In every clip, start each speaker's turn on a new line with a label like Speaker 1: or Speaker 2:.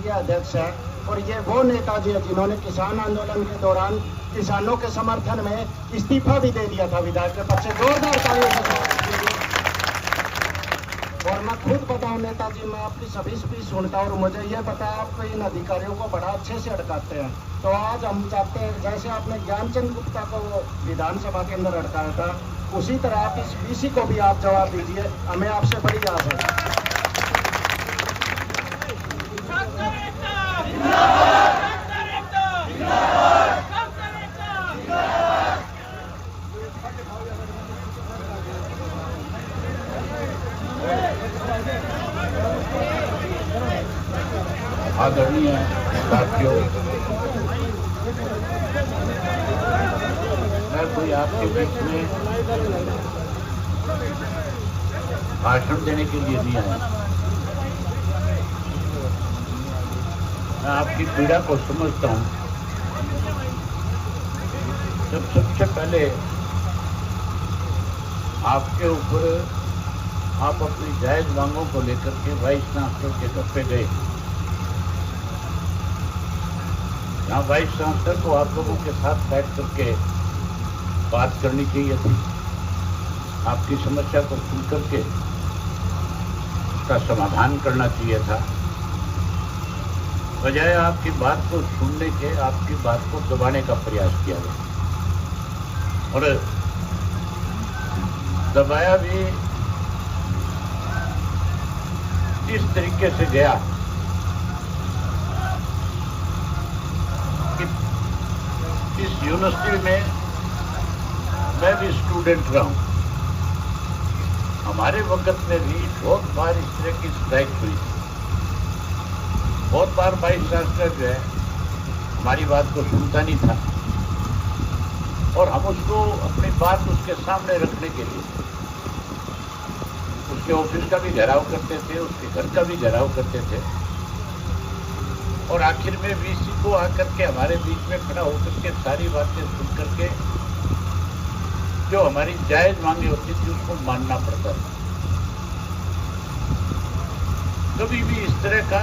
Speaker 1: के अध्यक्ष हैं और ये वो नेताजी है जिन्होंने किसान आंदोलन के दौरान किसानों के समर्थन में इस्तीफा भी दे दिया था विधायक के पद से। जोरदार तालियों से स्वागत कीजिए। और मैं खुद बताऊं नेताजी, मैं आपकी सभी स्पीच सुनता और मुझे ये पता है आप इन अधिकारियों को बड़ा अच्छे से अटकाते हैं। तो आज हम चाहते हैं जैसे आपने ज्ञानचंद गुप्ता को विधानसभा के अंदर अटकाया था, उसी तरह आप इस वीसी को भी आप जवाब दीजिए। हमें आपसे बड़ी आस है।
Speaker 2: आदरणीय साथियों, मैं कोई आपके बीच में भाषण देने के लिए नहीं आया। मैं आपकी पीड़ा को समझता हूं। जब सबसे पहले आपके ऊपर आप अपनी जायज मांगों को लेकर के वाइस चांसलर के घर पे गए, यहाँ वाइस चांसलर को आप लोगों के साथ बैठ करके बात करनी चाहिए थी, आपकी समस्या को सुन करके उसका समाधान करना चाहिए था। बजाय आपकी बात को सुनने के आपकी बात को दबाने का प्रयास किया गया और दबाया भी इस तरीके से गया कि इस यूनिवर्सिटी में मैं भी स्टूडेंट रहा हूं। हमारे वक्त में भी बहुत बार इस तरह की स्ट्राइक हुई। बहुत बार वाइस चांसलर जो है हमारी बात को सुनता नहीं था और हम उसको अपनी बात उसके सामने रखने के लिए उसके ऑफिस का भी घेराव करते थे, उसके घर का भी घेराव करते थे और आखिर में वीसी को आकर के हमारे बीच में खड़ा होकर के सारी बातें सुन करके जो हमारी जायज मांगे होती थी उसको मानना पड़ता था। कभी भी इस तरह का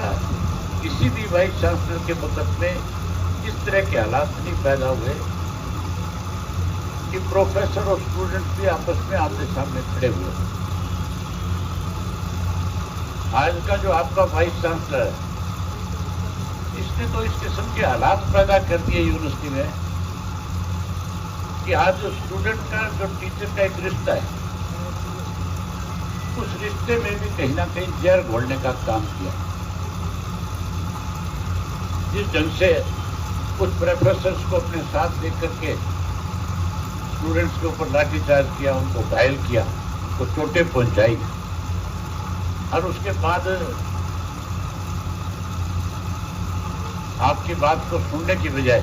Speaker 2: किसी भी वाइस चांसलर के वक्त में इस तरह के हालात नहीं पैदा हुए कि प्रोफेसर और स्टूडेंट भी आपस में आमने सामने खड़े हुए। आज का जो आपका वाइस चांसलर है इसने तो इस किस्म के हालात पैदा कर दिए यूनिवर्सिटी में कि आज जो स्टूडेंट का जो टीचर का एक रिश्ता है उस रिश्ते में भी कहीं ना कहीं जहर घोलने का काम किया। जिस ढंग से कुछ प्रोफेसर्स को अपने साथ लेकर के स्टूडेंट्स के ऊपर लाठीचार्ज किया, उनको घायल किया, उनको चोटें पहुंचाई और उसके बाद आपकी बात को सुनने की बजाय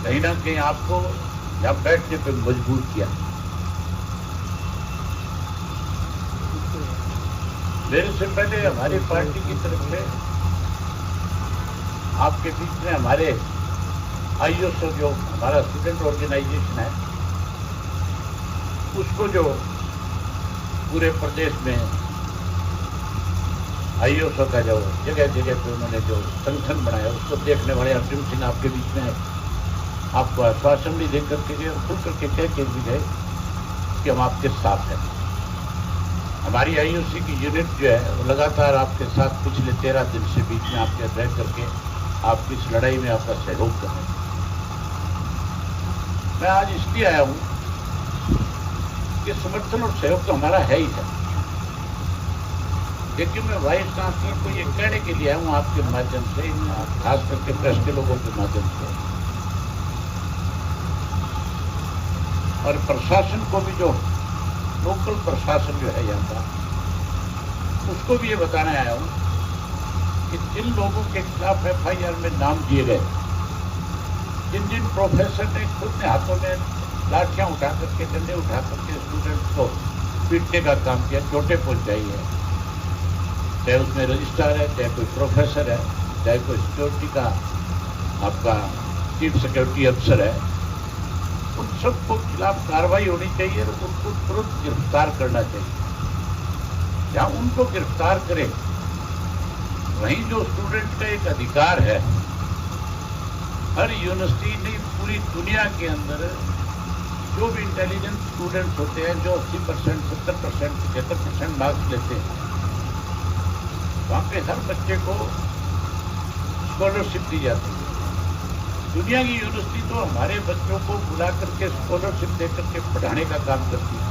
Speaker 2: कहीं ना कहीं आपको यहाँ बैठने पे मजबूर किया। मेरे से पहले हमारी पार्टी की तरफ से आपके बीच में हमारे आईओएस जो हमारा स्टूडेंट ऑर्गेनाइजेशन है उसको जो पूरे प्रदेश में आईओएस का जो जगह जगह पे उन्होंने जो संगठन बनाया उसको देखने वाले अर्जुन सिंह आपके बीच में आपको आश्वासन भी देकर के गए और खुल करके कह के भी गए कि हम आपके साथ हैं। हमारी आईओसी की यूनिट जो है वो लगातार आपके साथ पिछले 13 दिन से बीच में आपके रह करके आपकी इस लड़ाई में आपका सहयोग कर रहे हैं। मैं आज इसलिए आया हूं कि समर्थन और सहयोग तो हमारा है ही है, लेकिन मैं वाइस चांसलर को ये कहने के लिए आया हूं आपके माध्यम से, खास करके प्रेस के लोगों के माध्यम से और प्रशासन को भी, जो लोकल प्रशासन जो है यहाँ का उसको भी ये बताने आया हूँ कि जिन लोगों के खिलाफ एफआईआर में नाम दिए गए, जिन प्रोफेसर ने खुद ने हाथों में लाठियां उठा करके, डंडे उठा करके स्टूडेंट्स को पीटने का काम किया, चोटें पहुंचाई है, चाहे उसमें रजिस्ट्रार है, चाहे कोई प्रोफेसर है, चाहे कोई सिक्योरिटी का आपका चीफ सिक्योरिटी अफसर है, उन सबको खिलाफ कार्रवाई होनी चाहिए और उनको तुरंत गिरफ्तार करना चाहिए। जहाँ उनको गिरफ्तार करें वहीं जो स्टूडेंट का एक अधिकार है, हर यूनिवर्सिटी ने पूरी दुनिया के अंदर जो भी इंटेलिजेंट स्टूडेंट्स होते हैं, जो 80%, 70%, 75% मार्क्स लेते हैं, वहाँ पे हर बच्चे को स्कॉलरशिप दी जाती है। दुनिया की यूनिवर्सिटी तो हमारे बच्चों को बुला करके स्कॉलरशिप दे करके पढ़ाने का काम करती है,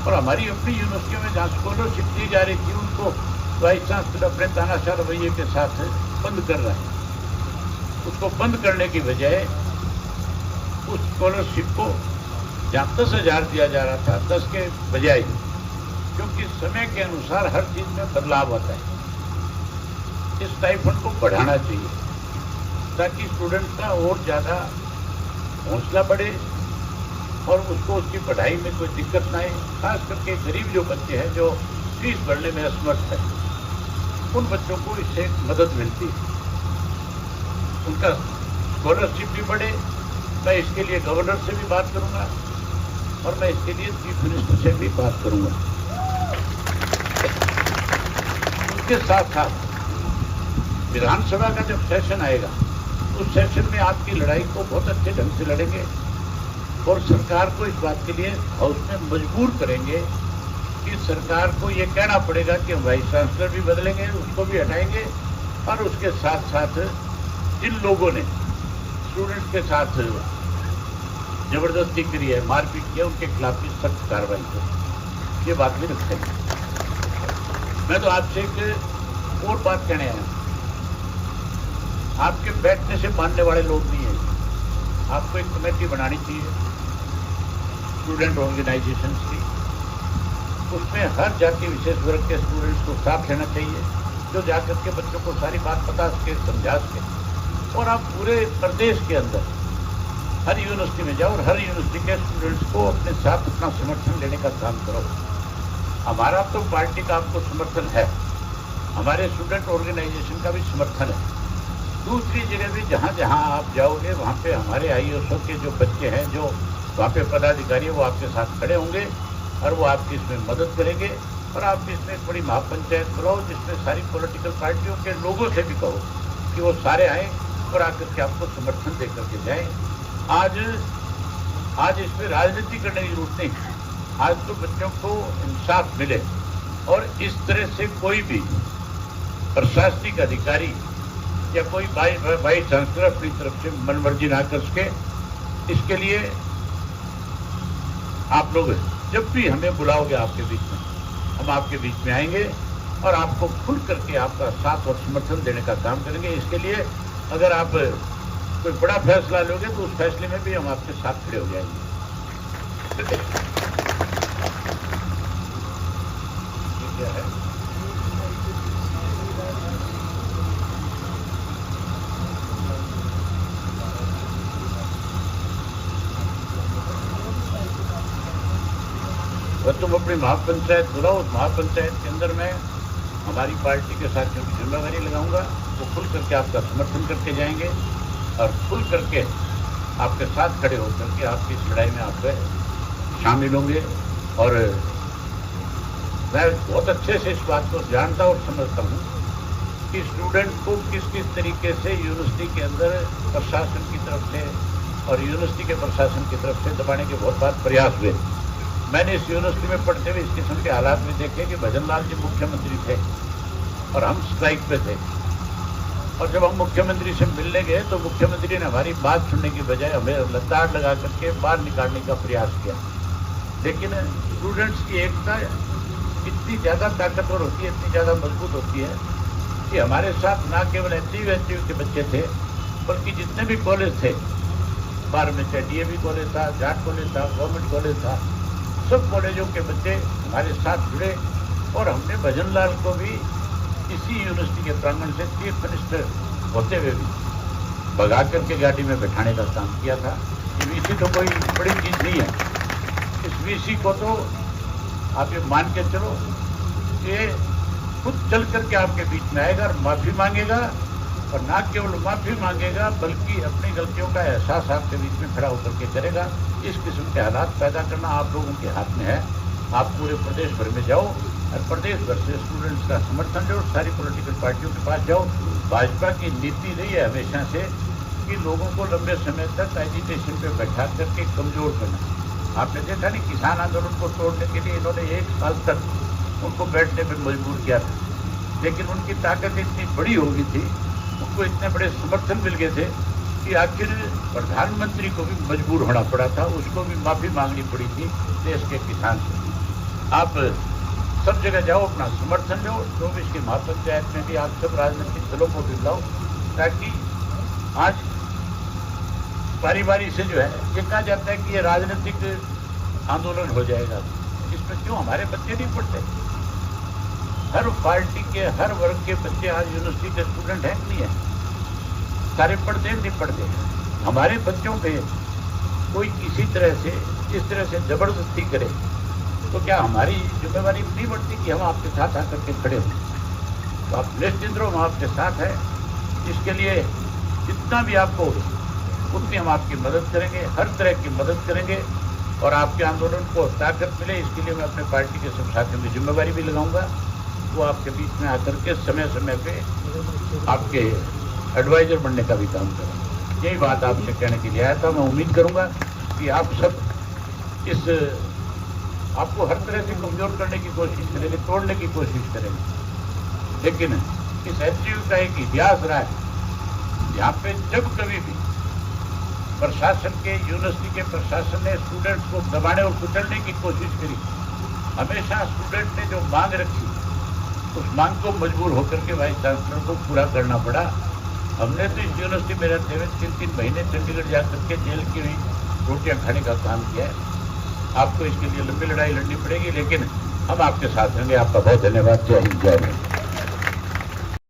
Speaker 2: और हमारी अपनी यूनिवर्सिटियों में जहाँ स्कॉलरशिप दी जा रही थी, उनको वाइस चांसलर अपने तानाशाह रवैये के साथ बंद कर रहे हैं। उसको बंद करने की बजाय उस स्कॉलरशिप को जहाँ 10,000 दिया जा रहा था, 10 के बजाय, क्योंकि समय के अनुसार हर चीज में बदलाव आता है, इस स्टाइपेंड को बढ़ाना चाहिए ताकि स्टूडेंट का और ज्यादा हौसला बढ़े और उसको उसकी पढ़ाई में कोई दिक्कत ना आए। खास करके गरीब जो बच्चे हैं, जो फीस भरने में असमर्थ है, उन बच्चों को इससे मदद मिलती है, उनका स्कॉलरशिप भी बढ़े। मैं इसके लिए गवर्नर से भी बात करूंगा और मैं इसके लिए चीफ मिनिस्टर से भी बात करूंगा। उसके साथ साथ विधानसभा का जब सेशन आएगा, उस सेशन में आपकी लड़ाई को बहुत अच्छे ढंग से लड़ेंगे और सरकार को इस बात के लिए हाउस में मजबूर करेंगे कि सरकार को ये कहना पड़ेगा कि हम वाइस चांसलर भी बदलेंगे, उसको भी हटाएंगे, और उसके साथ साथ जिन लोगों ने स्टूडेंट्स के साथ जबरदस्ती करी है, मारपीट किया, उनके खिलाफ भी सख्त कार्रवाई हो। ये बात भी रखेंगे। मैं तो आपसे एक और बात कहने आया हूं, आपके बैठने से मानने वाले लोग नहीं है। आपको एक कमेटी बनानी चाहिए स्टूडेंट ऑर्गेनाइजेशन की, उसमें हर जाति विशेष वर्ग के स्टूडेंट्स को साथ लेना चाहिए, जो जाकर के बच्चों को सारी बात बता सके, समझा सके। और आप पूरे प्रदेश के अंदर हर यूनिवर्सिटी में जाओ और हर यूनिवर्सिटी के स्टूडेंट्स को अपने साथ अपना समर्थन लेने का काम करो। हमारा तो पार्टी का आपको समर्थन है, हमारे स्टूडेंट ऑर्गेनाइजेशन का भी समर्थन है। दूसरी जगह भी जहाँ जहाँ आप जाओगे, वहाँ पे हमारे आईएएसओ के जो बच्चे हैं, जो वहाँ पे पदाधिकारी है, वो आपके साथ खड़े होंगे और वो आपकी इसमें मदद करेंगे। और आप इसमें एक बड़ी महापंचायत बुलाओ, जिसमें सारी पॉलिटिकल पार्टियों के लोगों से भी कहो कि वो सारे आए और आकर के आपको समर्थन दे करके जाएं। आज इसमें राजनीति करने की जरूरत नहीं। आज तो बच्चों को इंसाफ मिले और इस तरह से कोई भी प्रशासनिक अधिकारी या कोई वाइस चांसलर अपनी तरफ से मनमर्जी ना कर सके। इसके लिए आप लोग जब भी हमें बुलाओगे आपके बीच में, हम आपके बीच में आएंगे और आपको खुल करके आपका साथ और समर्थन देने का काम करेंगे। इसके लिए अगर आप कोई बड़ा फैसला लोगे तो उस फैसले में भी हम आपके साथ खड़े हो जाएंगे। क्या है? वह तुम अपनी महापंचायत बुलाओ, उस महापंचायत के अंदर मैं हमारी पार्टी के साथ जो जिम्मेदारी लगाऊंगा, वो खुल करके आपका समर्थन करके जाएंगे और खुल करके आपके साथ खड़े होकर के आपकी इस लड़ाई में आप शामिल होंगे। और मैं बहुत अच्छे से इस बात को जानता और समझता हूँ कि स्टूडेंट को किस किस तरीके से यूनिवर्सिटी के अंदर प्रशासन की तरफ से और यूनिवर्सिटी के प्रशासन की तरफ से दबाने के बहुत बार प्रयास हुए। मैंने इस यूनिवर्सिटी में पढ़ते हुए इस किस्म के हालात में देखे कि भजन लाल जी मुख्यमंत्री थे और हम स्ट्राइक पे थे, और जब हम मुख्यमंत्री से मिलने गए तो मुख्यमंत्री ने हमारी बात सुनने की बजाय हमें लताड़ लगा करके बाहर निकालने का प्रयास किया। लेकिन स्टूडेंट्स की एकता इतनी ज़्यादा ताकतवर होती है, इतनी ज़्यादा मजबूत होती है कि हमारे साथ ना केवल एनटीयू के बच्चे थे, बल्कि जितने भी कॉलेज थे, बाहर में चाहे डीएवी कॉलेज था, जाट कॉलेज था, गवर्नमेंट कॉलेज था, सब कॉलेजों के बच्चे हमारे साथ जुड़े और हमने भजन लाल को भी इसी यूनिवर्सिटी के प्रांगण से चीफ मिनिस्टर होते हुए भी भगा करके गाड़ी में बैठाने का काम किया था। ये वीसी तो कोई बड़ी चीज़ नहीं है। इस वीसी को तो आप ये मान के चलो, ये खुद चल करके आपके बीच में आएगा और माफ़ी मांगेगा, और ना केवल माफ़ी मांगेगा बल्कि अपनी गलतियों का एहसास आपके बीच में खड़ा होकर के करेगा। इस किस्म के हालात पैदा करना आप लोगों के हाथ में है। आप पूरे प्रदेश भर में जाओ और प्रदेश भर से स्टूडेंट्स का समर्थन लो, सारी पॉलिटिकल पार्टियों के पास जाओ। भाजपा की नीति रही है हमेशा से कि लोगों को लंबे समय तक एजिटेशन पे बैठा करके कमजोर करना। आपने देखा नहीं, किसान आंदोलन को तोड़ने के लिए इन्होंने 1 साल तक उनको बैठने पर मजबूर किया था, लेकिन उनकी ताकत इतनी बड़ी हो गई थी, उनको इतने बड़े समर्थन मिल गए थे कि आखिर प्रधानमंत्री को भी मजबूर होना पड़ा था, उसको भी माफी मांगनी पड़ी थी देश के किसान से। आप सब जगह जाओ, अपना समर्थन लो। 24 की महापंचायत में भी आप सब राजनीतिक दलों को भी लाओ, ताकि आज बारी बारी से जो है, ये कहा जाता है कि ये राजनीतिक आंदोलन हो जाएगा, इसमें क्यों हमारे बच्चे नहीं पढ़ते? हर पार्टी के हर वर्ग के बच्चे आज यूनिवर्सिटी के स्टूडेंट हैं नहीं है? सारे पढ़ते हैं नहीं पढ़ते? हमारे बच्चों पे कोई किसी तरह से इस तरह से जबरदस्ती करे तो क्या हमारी जिम्मेवारी नहीं बढ़ती कि हम आपके साथ आकर के खड़े हों? तो आप निश्चिंत रहो, हम आपके साथ हैं। इसके लिए जितना भी आपको उतनी हम आपकी मदद करेंगे, हर तरह की मदद करेंगे, और आपके आंदोलन को ताकत मिले इसके लिए मैं अपने पार्टी के सब साथियों की जिम्मेवारी भी लगाऊंगा। वो आपके बीच में आकर के समय समय पे आपके एडवाइजर बनने का भी काम करेंगे। यही बात आपसे कहने के लिए आया था। मैं उम्मीद करूंगा कि आप सब इस आपको हर तरह से कमजोर करने की कोशिश करेंगे, तोड़ने की कोशिश करेंगे, लेकिन इस एचयू का एक इतिहास रहा है यहाँ पे जब कभी भी प्रशासन के, यूनिवर्सिटी के प्रशासन ने स्टूडेंट्स को दबाने और कुचलने की कोशिश करी, हमेशा स्टूडेंट ने जो मांग रखी उस मांग को मजबूर होकर के वाइस चांसलर को पूरा करना पड़ा। हमने तो इस यूनिवर्सिटी में रहते हुए 3-3 महीने चंडीगढ़ जाकर के जेल की भी रोटियां खाने का काम किया है। आपको इसके लिए लंबी लड़ाई लड़नी पड़ेगी, लेकिन हम आपके साथ रहेंगे। आपका बहुत धन्यवाद। जय हिंद, जय भारत।